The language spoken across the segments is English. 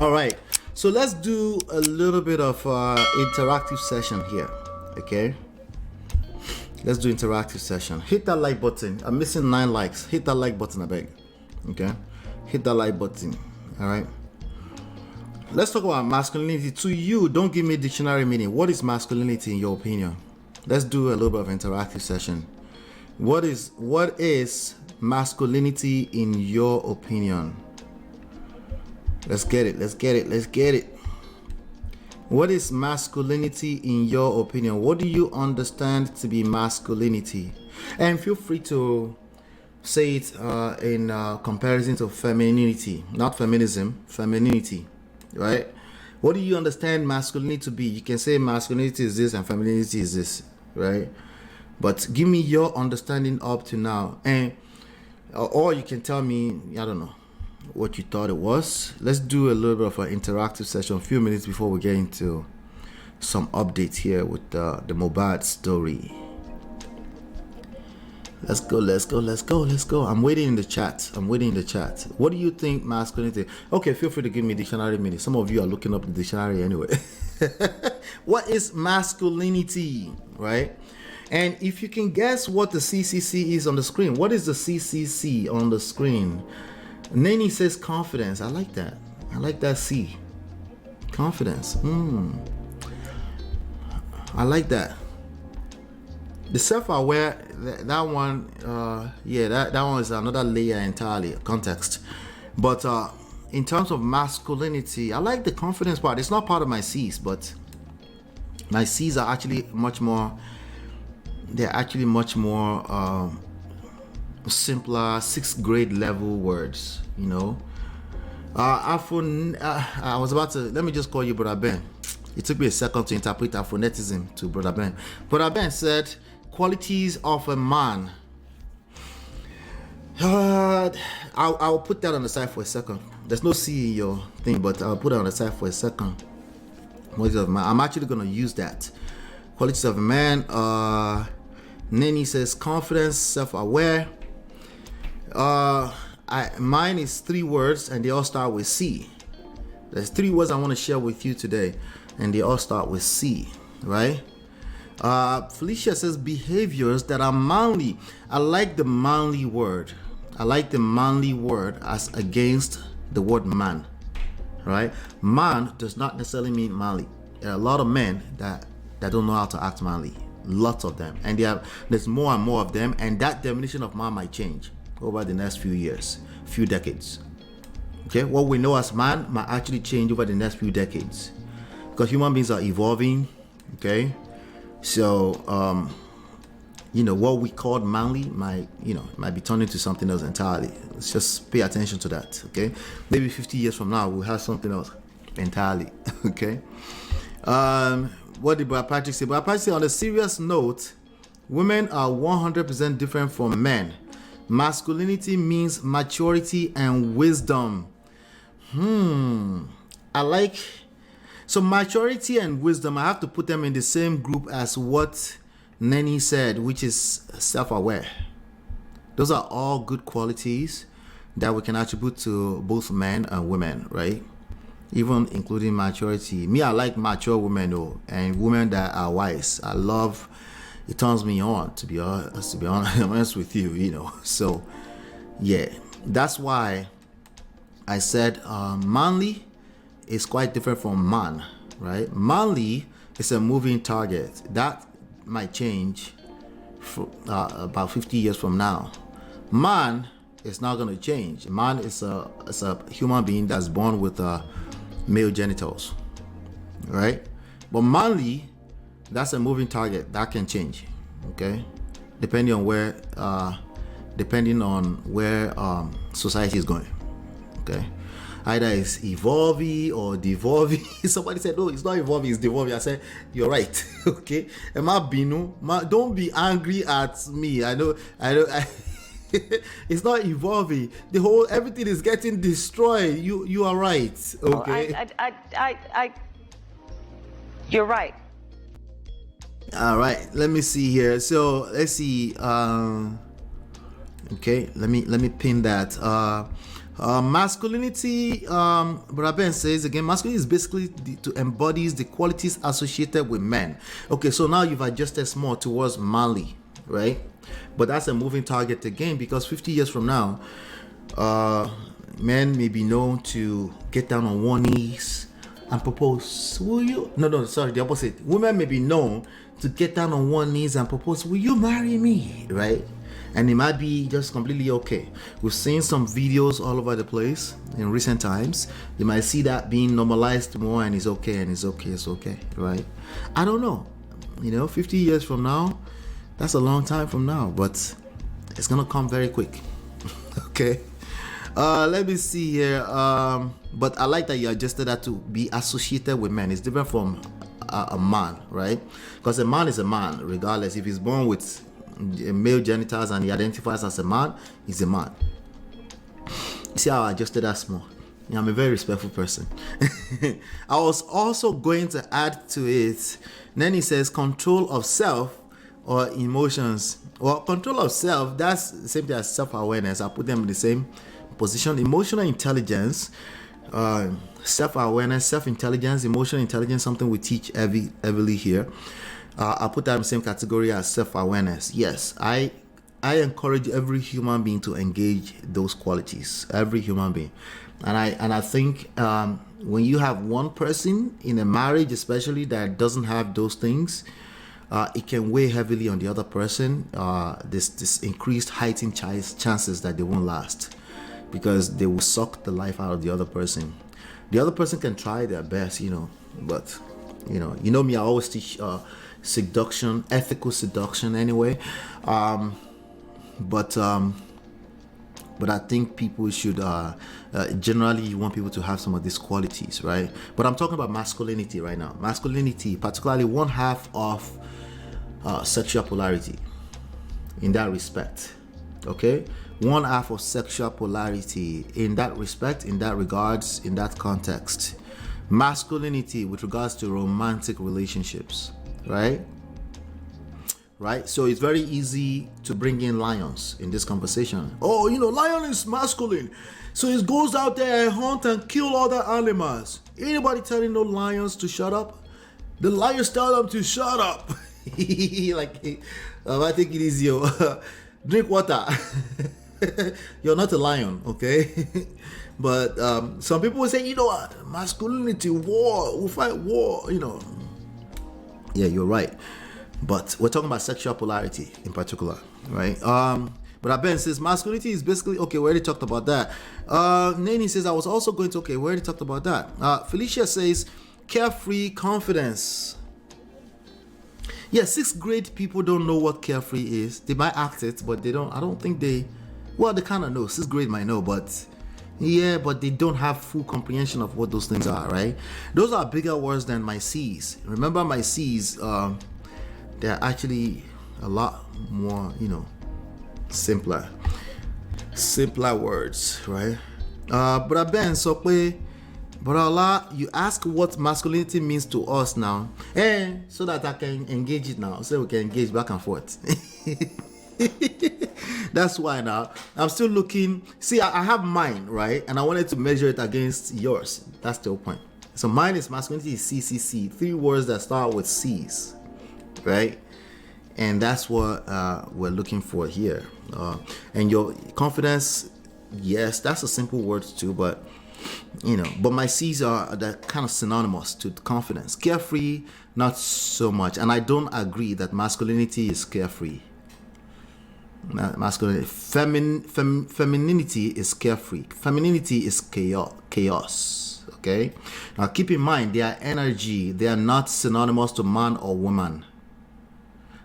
All right, so let's do a little bit of interactive session here. Okay, let's do interactive session. Hit that like button. I'm missing 9 likes. Hit that like button, I beg. Okay, hit that like button. All right, let's talk about masculinity. To you, don't give me dictionary meaning. What is masculinity in your opinion? Let's do a little bit of interactive session. What is masculinity in your opinion? Let's get it. Let's get it. Let's get it. What is masculinity in your opinion? What do you understand to be masculinity? And feel free to say it in comparison to femininity, not feminism, femininity, right? What do you understand masculinity to be? You can say masculinity is this and femininity is this, right? But give me your understanding up to now, and or you can tell me, I don't know, what you thought it was. Let's do a little bit of an interactive session, a few minutes before we get into some updates here with the Mobad story. Let's go, let's go, let's go, let's go. I'm waiting in the chat. What do you think masculinity? Okay, feel free to give me dictionary meaning. Some of you are looking up the dictionary anyway. What is masculinity, right? And if you can guess what the CCC is on the screen, what is the CCC on the screen? Nani says confidence. I like that. I like that C. Confidence. I like that. The self-aware, that one, that one is another layer entirely, context. But in terms of masculinity, I like the confidence part. It's not part of my C's, but my C's are actually much more, they're actually much more simpler 6th grade level words, you know. I was about to, let me just call you Brother Ben. It took me a second to interpret Afronetism to Brother Ben. Brother Ben said, qualities of a man. I'll put that on the side for a second. There's no C in your thing, but I'll put it on the side for a second. Qualities of a man. I'm actually going to use that. Qualities of a man. Nani says confidence, self-aware. Mine is 3 words and they all start with C. There's 3 words I want to share with you today and they all start with C, right? Felicia says behaviors that are manly. I like the manly word. I like the manly word as against the word man, right? Man does not necessarily mean manly. There are a lot of men that don't know how to act manly. Lots of them, and there's more and more of them, and that definition of man might change over the next few years, few decades. Okay, what we know as man might actually change over the next few decades because human beings are evolving. Okay, so what we called manly might be turned into something else entirely. Let's just pay attention to that. Okay, maybe 50 years from now we'll have something else entirely. Okay. What did Brother Patrick say? Brother Patrick said, on a serious note, women are 100% different from men. Masculinity means maturity and wisdom. I like, so maturity and wisdom, I have to put them in the same group as what Nani said, which is self-aware. Those are all good qualities that we can attribute to both men and women, right? Even including maturity. Me, I like mature women though, and women that are wise. I love, it turns me on, to be honest with you, So yeah, that's why I said manly is quite different from man, right? Manly is a moving target. That might change for, about 50 years from now. Man is not going to change. Man is a human being that's born with male genitals, right? But manly, that's a moving target that can change, okay, depending on where society is going. Okay, either it's evolving or devolving. Somebody said, no, it's not evolving, it's devolving. I said, you're right. Okay, don't be angry at me. I know it's not evolving. Everything is getting destroyed. You are right. Okay. You're right. All right. Let me see here. So let's see. Okay. Let me pin that. Masculinity, Brother Ben says again, masculinity is basically to embodies the qualities associated with men. Okay, so now you've adjusted small towards manly, right? But that's a moving target again, because 50 years from now, men may be known to get down on one knees and propose. Will you? No, sorry, the opposite. Women may be known to get down on one knees and propose, will you marry me? Right? And it might be just completely okay. We've seen some videos all over the place in recent times. You might see that being normalized more, and it's okay, it's okay, right? I don't know. 50 years from now, that's a long time from now, but it's gonna come very quick. Okay. Let me see here. But I like that you adjusted that to be associated with men. It's different from a man, right? Because a man is a man, regardless. If he's born with male genitals and he identifies as a man, he's a man. See how I adjusted that small? I'm a very respectful person. I was also going to add to it. Then he says control of self or emotions. Well, control of self, that's the same thing as self-awareness. I put them in the same position. Emotional intelligence, self-awareness, self-intelligence, emotional intelligence, something we teach heavily here. I'll put that in the same category as self-awareness. Yes, I encourage every human being to engage those qualities. Every human being, and I think when you have one person in a marriage, especially that doesn't have those things, it can weigh heavily on the other person. This increased heightened chances that they won't last, because they will suck the life out of the other person. The other person can try their best, but me, I always teach seduction, ethical seduction anyway. But I think people should generally, you want people to have some of these qualities, right? But I'm talking about masculinity right now. Masculinity, particularly one half of sexual polarity in that respect. Okay, one half of sexual polarity in that respect, in that regards, in that context. Masculinity with regards to romantic relationships, right? So it's very easy to bring in lions in this conversation. Oh, lion is masculine, so it goes out there and hunt and kill other animals. Anybody telling no lions to shut up? The lions tell them to shut up. I think it is you. Drink water. You're not a lion, okay? But some people will say, masculinity, war, we'll fight war, Yeah, you're right. But we're talking about sexual polarity in particular, right? But Ben says masculinity is basically, okay, we already talked about that. Nani says, I was also going to, okay, we already talked about that. Felicia says, carefree confidence. Yeah, 6th grade people don't know what carefree is. They might act it, but they don't think they kind of know. 6th grade might know, but they don't have full comprehension of what those things are, right? Those are bigger words than my C's. Remember, my C's, they're actually a lot more, simpler words, right? But Ben, but Allah, you ask what masculinity means to us now, and so that I can engage it now, so we can engage back and forth. That's why now I'm still looking. See, I have mine, right? And I wanted to measure it against yours. That's the whole point. So mine is masculinity is CCC, 3 words that start with C's, right? And that's what we're looking for here. And your confidence, yes, that's a simple word too, but but my C's are kind of synonymous to confidence. Carefree, not so much. And I don't agree that masculinity is carefree. Masculinity, femininity is carefree. Femininity is chaos. Okay. Now keep in mind, their energy, they are not synonymous to man or woman.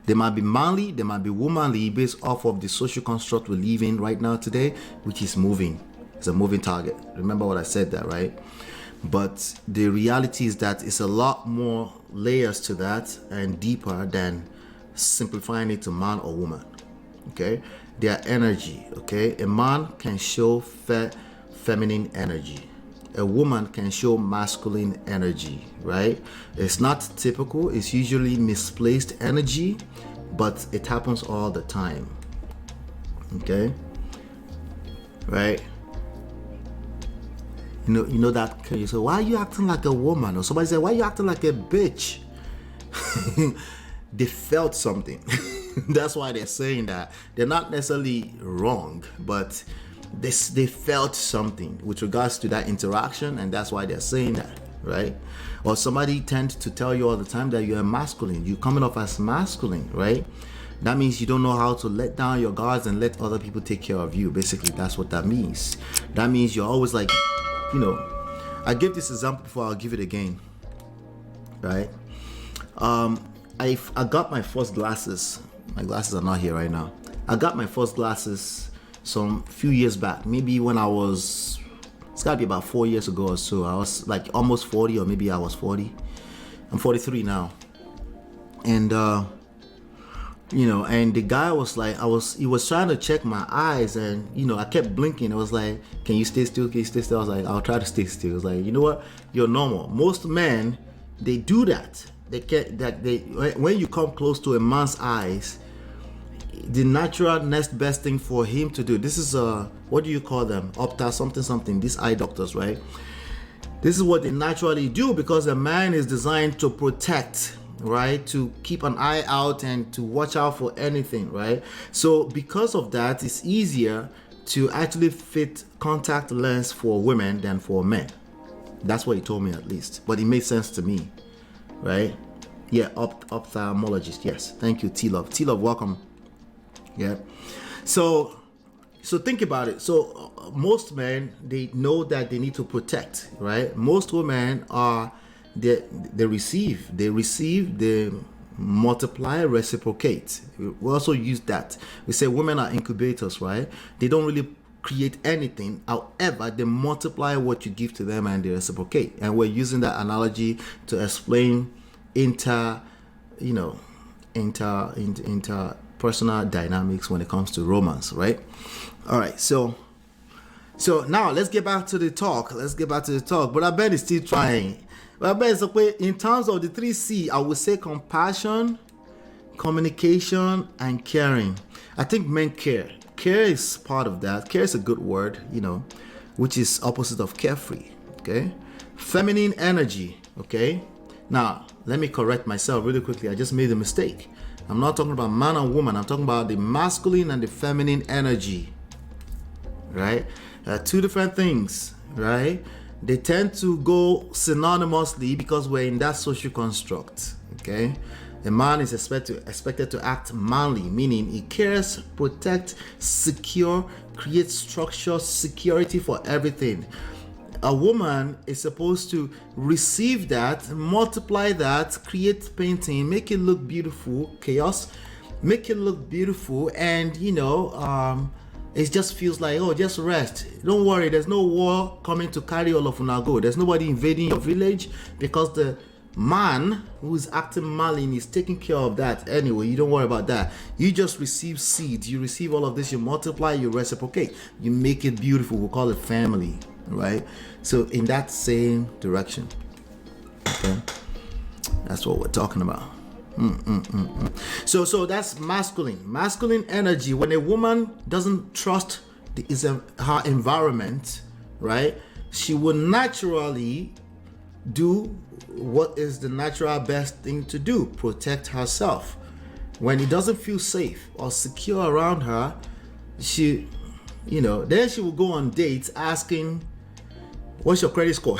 They might be manly, they might be womanly, based off of the social construct we live in right now today, which is moving. It's a moving target. Remember what I said there, right? But the reality is that it's a lot more layers to that and deeper than simplifying it to man or woman. Okay, their energy. Okay, a man can show feminine energy, a woman can show masculine energy, right? It's not typical, it's usually misplaced energy, but it happens all the time. Okay, right? You know that you say, why are you acting like a woman? Or somebody say, why are you acting like a bitch? They felt something. That's why they're saying that. They're not necessarily wrong, but they felt something with regards to that interaction, and that's why they're saying that, right? Or somebody tends to tell you all the time that you're masculine. You're coming off as masculine, right? That means you don't know how to let down your guards and let other people take care of you. Basically, that's what that means. That means you're always like, I gave this example before, I'll give it again, right? I got my first glasses. My glasses are not here right now. I got my first glasses some few years back. Maybe when it's gotta be about 4 years ago or so. I was like almost 40, or maybe I was 40. I'm 43 now. And and the guy was like, he was trying to check my eyes, and I kept blinking. I was like, can you stay still? Can you stay still? I was like, I'll try to stay still. I was like, you know what? You're normal. Most men, they do that. When you come close to a man's eyes, the natural next best thing for him to do, this is what do you call them? Opta something, these eye doctors, right? This is what they naturally do, because a man is designed to protect, right? To keep an eye out and to watch out for anything, right? So because of that, it's easier to actually fit contact lens for women than for men. That's what he told me, at least, but it made sense to me, right? Yeah, ophthalmologist. Yes, thank you, T-Love. T-Love, welcome. Yeah. So think about it. So most men, they know that they need to protect, right? Most women they receive, they multiply, reciprocate. We also use that. We say women are incubators, right? They don't really create anything. However, they multiply what you give to them, and they reciprocate. And we're using that analogy to explain interpersonal dynamics when it comes to romance, right? All right, so now let's get back to the talk. But I bet it's still trying. But I bet it's okay. In terms of the 3C, I would say compassion, communication, and caring. I think men care. Care is part of that. Care is a good word, which is opposite of carefree. Okay, feminine energy. Okay, now let me correct myself really quickly. I just made a mistake. I'm not talking about man and woman. I'm talking about the masculine and the feminine energy, right? Two different things, right? They tend to go synonymously because we're in that social construct, okay? A man is expected to act manly, meaning he cares, protect, secure, create structure, security for everything. A woman is supposed to receive that, multiply that, create painting, make it look beautiful, chaos, make it look beautiful, and it just feels like, oh, just rest. Don't worry, there's no war coming to carry all of una go. There's nobody invading your village, because the man who is acting malign is taking care of that anyway. You don't worry about that. You just receive seeds. You receive all of this. You multiply. You reciprocate. You make it beautiful. We call it family, right? So in that same direction, okay, that's what we're talking about. So that's masculine energy. When a woman doesn't trust her environment, right, she will naturally do what is the natural best thing to do: protect herself. When it doesn't feel safe or secure around her, then she will go on dates asking, what's your credit score?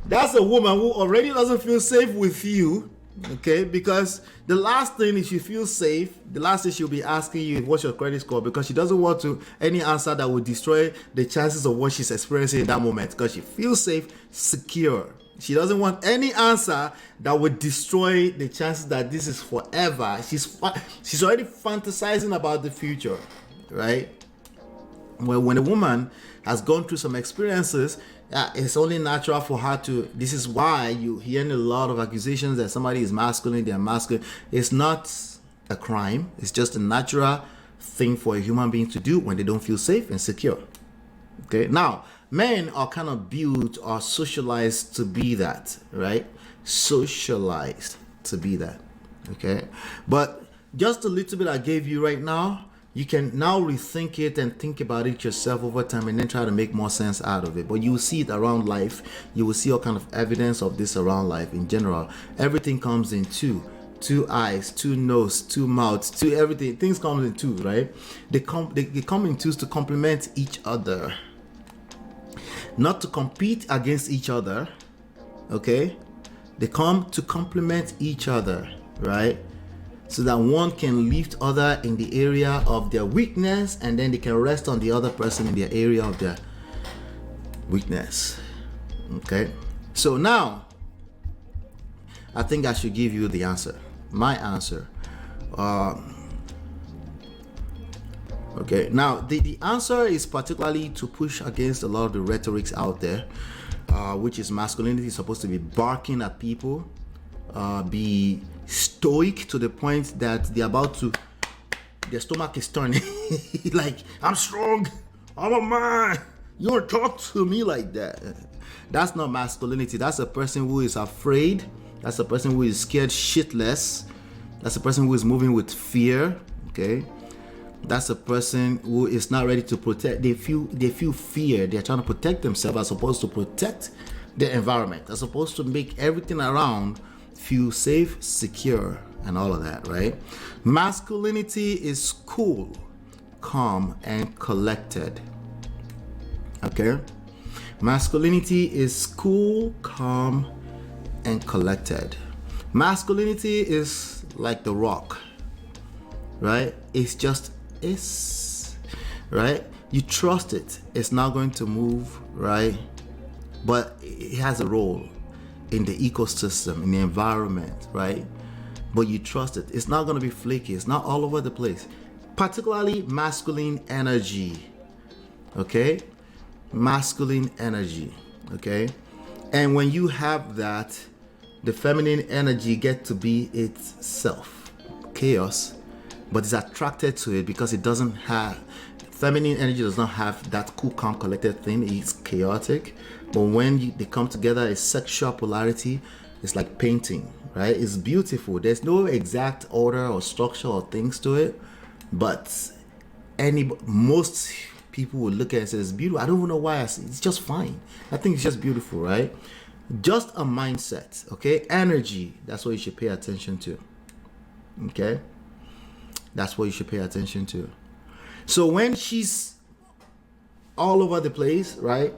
That's a woman who already doesn't feel safe with you, okay? Because the last thing, if she feels safe, the last thing she'll be asking you is, what's your credit score? Because she doesn't want any answer that would destroy the chances of what she's experiencing in that moment. Because she feels safe, secure. She doesn't want any answer that would destroy the chances that this is forever. She's already fantasizing about the future, right? Well, when a woman has gone through some experiences, it's only natural for her to. This is why you hear a lot of accusations that somebody is masculine, they're masculine. It's not a crime. It's just a natural thing for a human being to do when they don't feel safe and secure. Okay. Now, men are kind of built or socialized to be that, right? Socialized to be that. Okay. But just a little bit I gave you right now, you can now rethink it and think about it yourself over time and then try to make more sense out of it. But you will see it around life. You will see all kind of evidence of this around life in general. Everything comes in two eyes, two nose, two mouths, two everything. Things come in two, right? They come in twos to complement each other, not to compete against each other. Okay, they come to complement each other, right? So that one can lift other in the area of their weakness, and then they can rest on the other person in their area of their weakness. Okay, so now I think I should give you the answer. My answer. Okay, now the answer is particularly to push against a lot of the rhetorics out there, which is masculinity is supposed to be barking at people, be stoic to the point that their stomach is turning. Like, I'm strong, I'm a man, you don't talk to me like that. That's not masculinity. That's a person who is afraid. That's a person who is scared shitless. That's a person who is moving with fear. Okay, that's a person who is not ready to protect. They feel fear. They're trying to protect themselves as opposed to protect the environment, as opposed to make everything around feel safe, secure, and all of that, right? Masculinity is cool, calm, and collected. Okay? Masculinity is cool, calm, and collected. Masculinity is like the rock, right? It's just is, right? You trust it. It's not going to move, right? But it has a role in the ecosystem, in the environment, right? But you trust it. It's not going to be flaky. It's not all over the place. Particularly masculine energy, okay? Masculine energy, okay? And when you have that, the feminine energy gets to be itself, chaos, but it's attracted to it because it doesn't have, feminine energy does not have that cool, calm, collected thing. It's chaotic. But when they come together, it's sexual polarity. It's like painting, right? It's beautiful. There's no exact order or structure or things to it, but most people would look at it and say it's beautiful. I don't even know why it's just fine. I think it's just beautiful, right? Just a mindset, okay? Energy, that's what you should pay attention to, okay? That's what you should pay attention to. So when she's all over the place, right?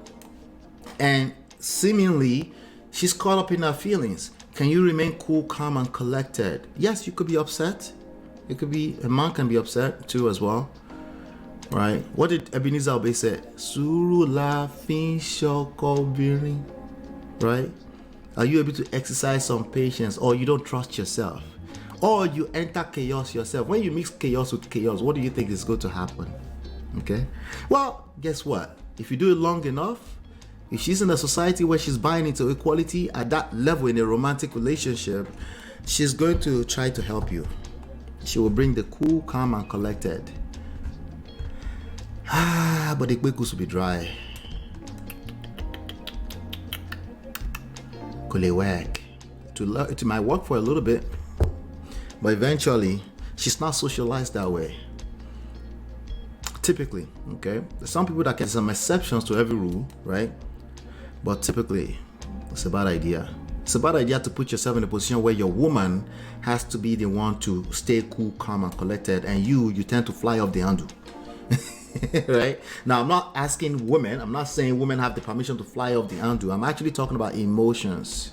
And seemingly she's caught up in her feelings. Can you remain cool, calm, and collected? Yes, you could be upset. It could be, a man can be upset too as well. Right? What did Ebenezer Obey say? Suru la fin shoko birin. Right? Are you able to exercise some patience, or you don't trust yourself? Or you enter chaos yourself? When you mix chaos with chaos, what do you think is going to happen? Okay? Well, guess what? If you do it long enough, if she's in a society where she's buying into equality at that level in a romantic relationship, she's going to try to help you. She will bring the cool, calm, and collected. But the kwekus will be dry. Could it work? It might work for a little bit, but eventually, she's not socialized that way. Typically, okay? There's some people that can, some exceptions to every rule, right? But typically, it's a bad idea. It's a bad idea to put yourself in a position where your woman has to be the one to stay cool, calm, and collected, and you tend to fly off the handle. Right? Now, I'm not asking women, I'm not saying women have the permission to fly off the handle. I'm actually talking about emotions.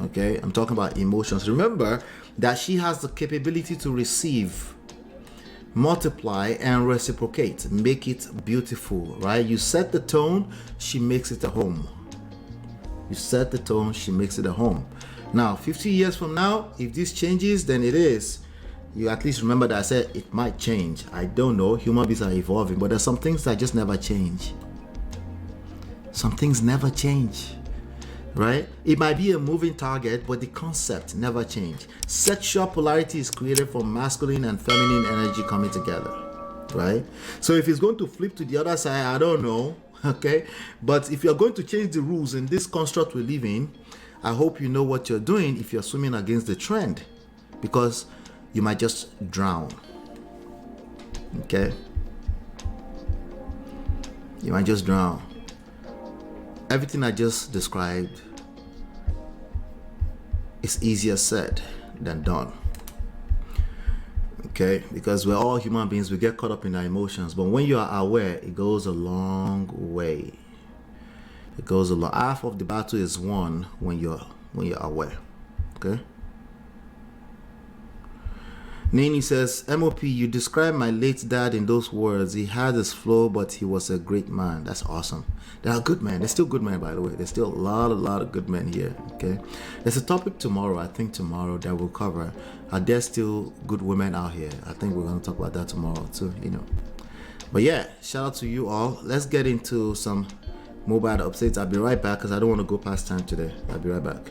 Okay? I'm talking about emotions. Remember that she has the capability to receive, multiply, and reciprocate. Make it beautiful, right? You set the tone, she makes it a home. You set the tone, she makes it a home. Now, 50 years from now, if this changes, then it is. You at least remember that I said it might change. I don't know. Human beings are evolving, but there's some things that just never change. Some things never change, right? It might be a moving target, but the concept never change. Sexual polarity is created from masculine and feminine energy coming together, right? So if it's going to flip to the other side, I don't know. Okay, but if you're going to change the rules in this construct we live in, I hope you know what you're doing if you're swimming against the trend, because you might just drown. Okay? You might just drown. Everything I just described is easier said than done. Okay? Because we're all human beings, we get caught up in our emotions. But when you are aware, it goes a long way. It goes a long. Half of the battle is won when you're aware. Okay? Nini says, MOP, you described my late dad in those words. He had his flow, but he was a great man. That's awesome. There are good men. There's still good men, by the way. There's still a lot of good men here. Okay. There's a topic tomorrow, I think tomorrow, that we'll cover. Are there still good women out here? I think we're going to talk about that tomorrow too, But yeah, shout out to you all. Let's get into some mobile updates. I'll be right back because I don't want to go past time today. I'll be right back.